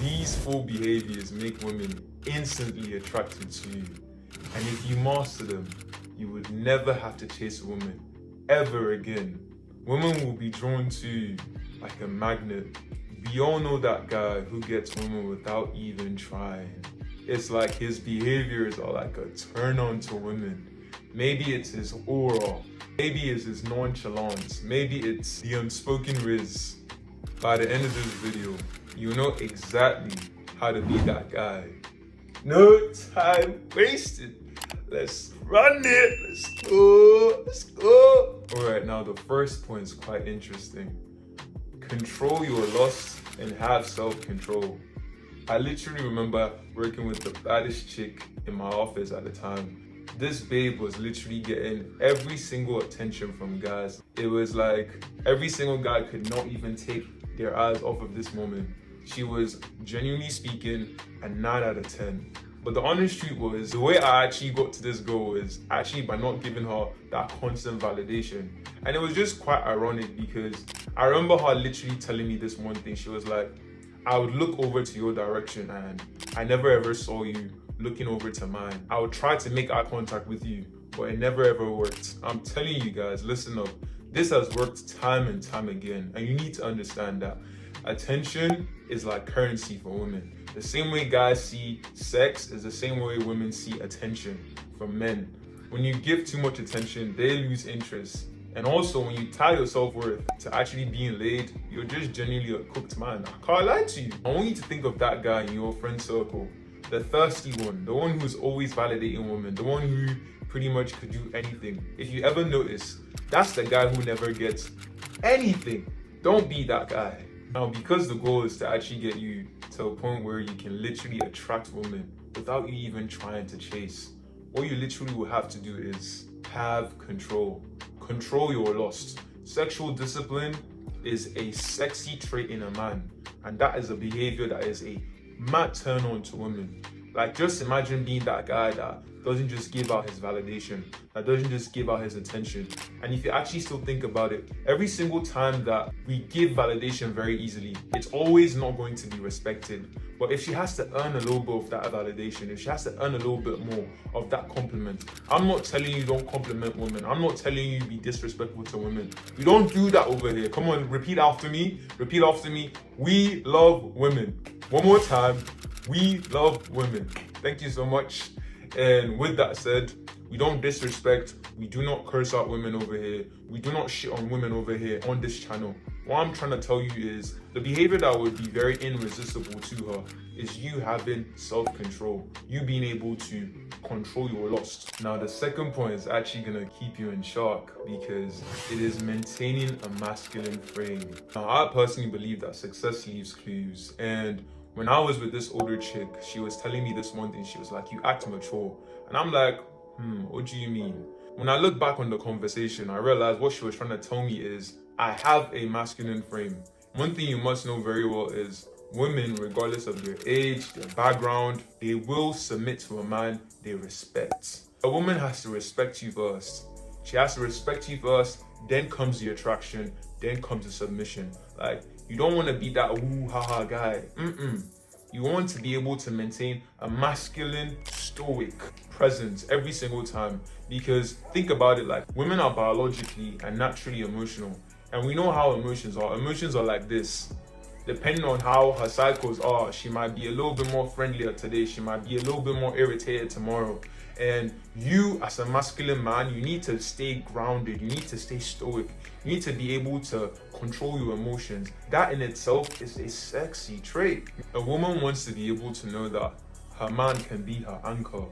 These 4 behaviors make women instantly attracted to you. And if you master them, you would never have to chase a woman ever again. Women will be drawn to you like a magnet. We all know that guy who gets women without even trying. It's like his behaviors are like a turn on to women. Maybe it's his aura, maybe it's his nonchalance, maybe it's the unspoken rizz. By the end of this video, you know exactly how to be that guy. No time wasted. Let's run it. Let's go. Let's go. Alright, now the first point is quite interesting. Control your lust and have self-control. I literally remember working with the baddest chick in my office at the time. This babe was literally getting every single attention from guys. It was like every single guy could not even take their eyes off of this woman. She was, genuinely speaking, a 9 out of 10. But the honest truth was, the way I actually got to this goal is actually by not giving her that constant validation. And it was just quite ironic because I remember her literally telling me this one thing. She was like, I would look over to your direction and I never ever saw you looking over to mine. I would try to make eye contact with you, but it never ever worked. I'm telling you guys, listen up. This has worked time and time again. And you need to understand that attention is like currency for women. The same way guys see sex is the same way women see attention from men. When you give too much attention, they lose interest. And also when you tie your self-worth to actually being laid, you're just genuinely a cooked man. I can't lie to you. I want you to think of that guy in your friend circle, the thirsty one, the one who's always validating women, the one who pretty much could do anything. If you ever notice, that's the guy who never gets anything. Don't be that guy. Now, because the goal is to actually get you to a point where you can literally attract women without you even trying to chase, what you literally will have to do is have control. Control your lust. Sexual discipline is a sexy trait in a man, and that is a behavior that is a mad turn on to women. Like, just imagine being that guy that doesn't just give out his validation, that doesn't just give out his attention. And if you actually still think about it, every single time that we give validation very easily, it's always not going to be respected. But if she has to earn a little bit of that validation, if she has to earn a little bit more of that compliment, I'm not telling you don't compliment women. I'm not telling you be disrespectful to women. We don't do that over here. Come on, repeat after me. Repeat after me. We love women. One more time. We love women. Thank you so much. And with that said, we don't disrespect, we do not curse out women over here, we do not shit on women over here on this channel. What I'm trying to tell you is the behavior that would be very irresistible to her is you having self-control, you being able to control your lust. Now, the second point is actually gonna keep you in shock because it is maintaining a masculine frame. Now, I personally believe that success leaves clues, and when I was with this older chick, she was telling me this one thing. She was like, you act mature. And I'm like, what do you mean? When I look back on the conversation, I realized what she was trying to tell me is, I have a masculine frame. One thing you must know very well is women, regardless of their age, their background, they will submit to a man they respect. A woman has to respect you first. She has to respect you first, then comes the attraction, then comes the submission. Like, you don't want to be that ooh ha ha guy. You want to be able to maintain a masculine, stoic presence every single time. Because think about it, like, women are biologically and naturally emotional. And we know how emotions are. Emotions are like this. Depending on how her cycles are, she might be a little bit more friendlier today. She might be a little bit more irritated tomorrow. And you, as a masculine man, you need to stay grounded. You need to stay stoic. You need to be able to control your emotions. That in itself is a sexy trait. A woman wants to be able to know that her man can be her anchor.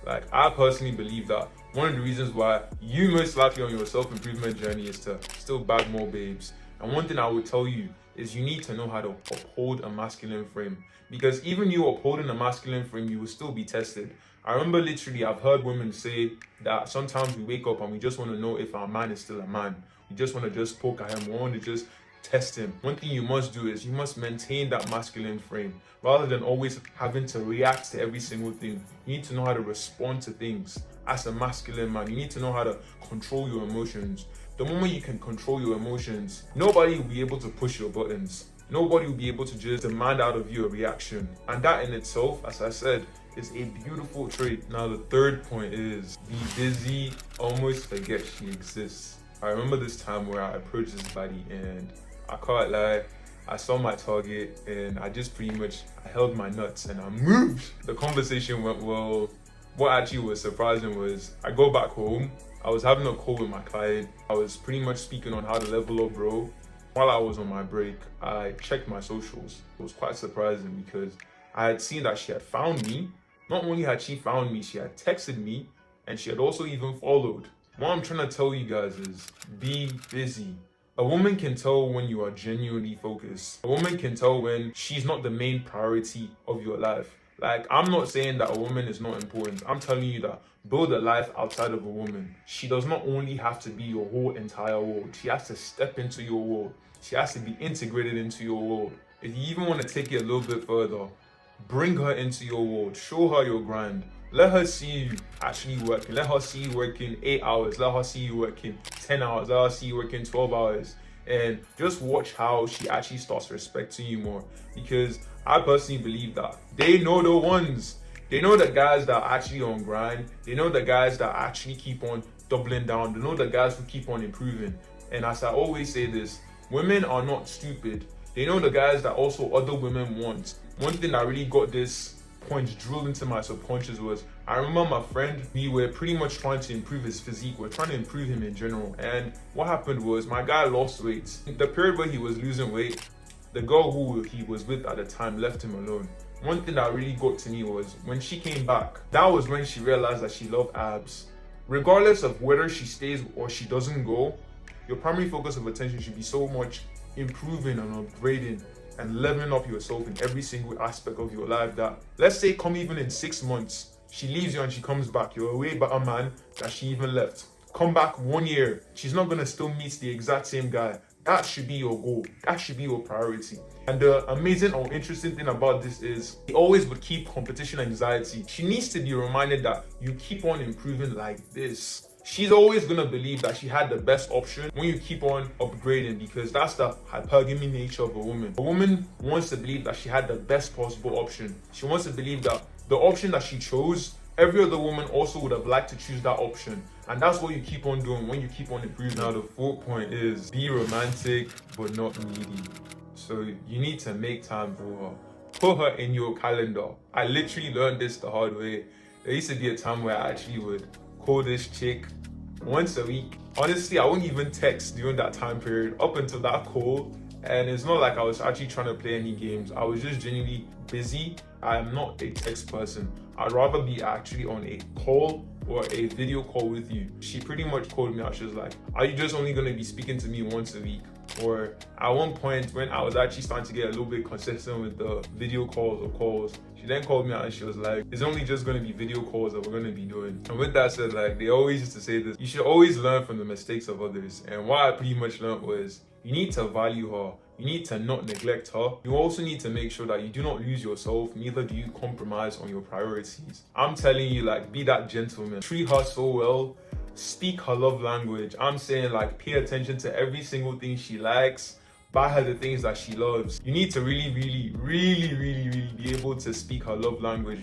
Like, I personally believe that one of the reasons why you most likely on your self-improvement journey is to still bag more babes. And one thing I would tell you is you need to know how to uphold a masculine frame. Because even you upholding a masculine frame, you will still be tested. I remember literally, I've heard women say that sometimes we wake up and we just want to know if our man is still a man. We just want to just poke at him. We want to just test him. One thing you must do is you must maintain that masculine frame. Rather than always having to react to every single thing, you need to know how to respond to things. As a masculine man, you need to know how to control your emotions. The moment you can control your emotions, nobody will be able to push your buttons. Nobody will be able to just demand out of you a reaction. And that in itself, as I said, is a beautiful trait. Now the third point is be busy, almost forget she exists. I remember this time where I approached this body and I can't lie, I saw my target and I just pretty much held my nuts and I moved. The conversation went well. What actually was surprising was I go back home, I was having a call with my client. I was pretty much speaking on how to level up, bro. While I was on my break, I checked my socials. It was quite surprising because I had seen that she had found me. Not only had she found me, she had texted me and she had also even followed. What I'm trying to tell you guys is be busy. A woman can tell when you are genuinely focused. A woman can tell when she's not the main priority of your life. Like, I'm not saying that a woman is not important. I'm telling you that build a life outside of a woman. She does not only have to be your whole entire world. She has to step into your world. She has to be integrated into your world. If you even want to take it a little bit further, bring her into your world. Show her your grind. Let her see you actually working. Let her see you working 8 hours. Let her see you working 10 hours. Let her see you working 12 hours. And just watch how she actually starts respecting you more. Because I personally believe that they know the ones. They know the guys that are actually on grind. They know the guys that actually keep on doubling down. They know the guys who keep on improving. And as I always say this, women are not stupid. They know the guys that also other women want. One thing that really got this point drilled into my subconscious was, I remember my friend, we were pretty much trying to improve his physique. We're trying to improve him in general. And what happened was my guy lost weight. The period where he was losing weight, the girl who he was with at the time left him alone. One thing that really got to me was when she came back, that was when she realized that she loved abs. Regardless of whether she stays or she doesn't go, your primary focus of attention should be so much improving and upgrading and leveling up yourself in every single aspect of your life that, let's say, come even in 6 months, she leaves you and she comes back, you're a way better man that she even left. Come back 1 year, she's not gonna still meet the exact same guy. That should be your goal. That should be your priority. And the amazing or interesting thing about this is he always would keep competition anxiety. She needs to be reminded that you keep on improving like this. She's always gonna believe that she had the best option when you keep on upgrading, because that's the hypergamy nature of a woman. A woman wants to believe that she had the best possible option. She wants to believe that the option that she chose, every other woman also would have liked to choose that option. And that's what you keep on doing when you keep on improving. Now the fourth point is be romantic but not needy. So you need to make time for her. Put her in your calendar. I literally learned this the hard way. There used to be a time where I actually would call this chick once a week. Honestly, I wouldn't even text during that time period up until that call. And it's not like I was actually trying to play any games. I was just genuinely busy. I am not a text person. I'd rather be actually on a call or a video call with you. She pretty much called me out. She was like, are you just only going to be speaking to me once a week? Or at one point when I was actually starting to get a little bit consistent with the video calls or calls, she then called me out and she was like, it's only just going to be video calls that we're going to be doing. And with that said, like, they always used to say this, you should always learn from the mistakes of others. And what I pretty much learned was, you need to value her. You need to not neglect her. You also need to make sure that you do not lose yourself, neither do you compromise on your priorities. I'm telling you, like, be that gentleman. Treat her so well. Speak her love language. I'm saying, like, pay attention to every single thing she likes. Buy her the things that she loves. You need to really be able to speak her love language.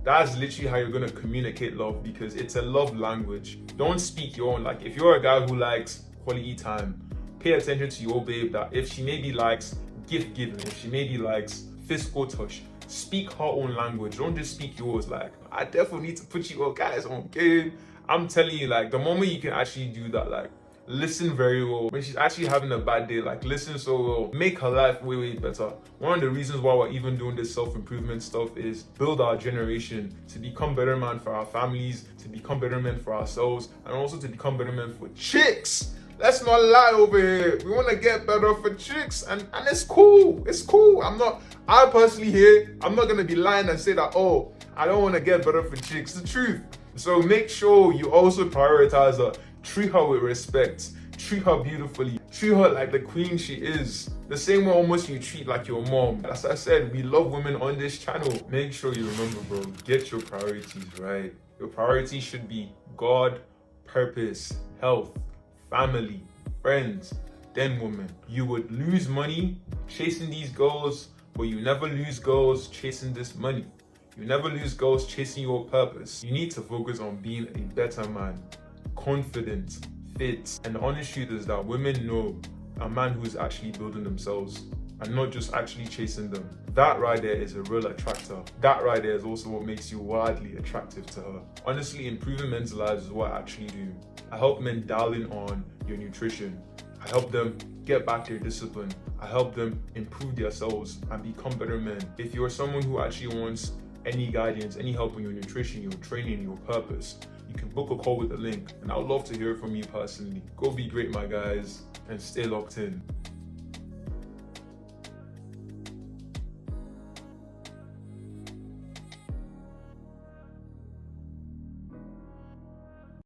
That's literally how you're gonna communicate love, because it's a love language. Don't speak your own. Like, if you're a guy who likes quality time, pay attention to your babe that if she maybe likes gift giving, if she maybe likes physical touch, speak her own language. Don't just speak yours. Like, I definitely need to put you all guys on game. I'm telling you, like, the moment you can actually do that, like, listen very well. When she's actually having a bad day, like, listen so well. Make her life way better. One of the reasons why we're even doing this self-improvement stuff is build our generation to become better men for our families, to become better men for ourselves, and also to become better men for chicks. Let's not lie over here. We want to get better for chicks, and it's cool. It's cool. I'm not gonna be lying and say that, oh, I don't want to get better for chicks. The truth. So make sure you also prioritize her. Treat her with respect. Treat her beautifully. Treat her like the queen she is. The same way almost you treat like your mom. As I said, we love women on this channel. Make sure you remember, bro, get your priorities right. Your priorities should be God, purpose, health, family, friends, then women. You would lose money chasing these goals, but you never lose goals chasing this money. You never lose goals chasing your purpose. You need to focus on being a better man, confident, fit. And the honest truth is that women know a man who's actually building themselves and not just actually chasing them. That right there is a real attractor. That right there is also what makes you wildly attractive to her. Honestly, improving men's lives is what I actually do. I help men dial in on your nutrition. I help them get back their discipline. I help them improve themselves and become better men. If you're someone who actually wants any guidance, any help on your nutrition, your training, your purpose, you can book a call with the link, and I would love to hear from you personally. Go be great, my guys, and stay locked in.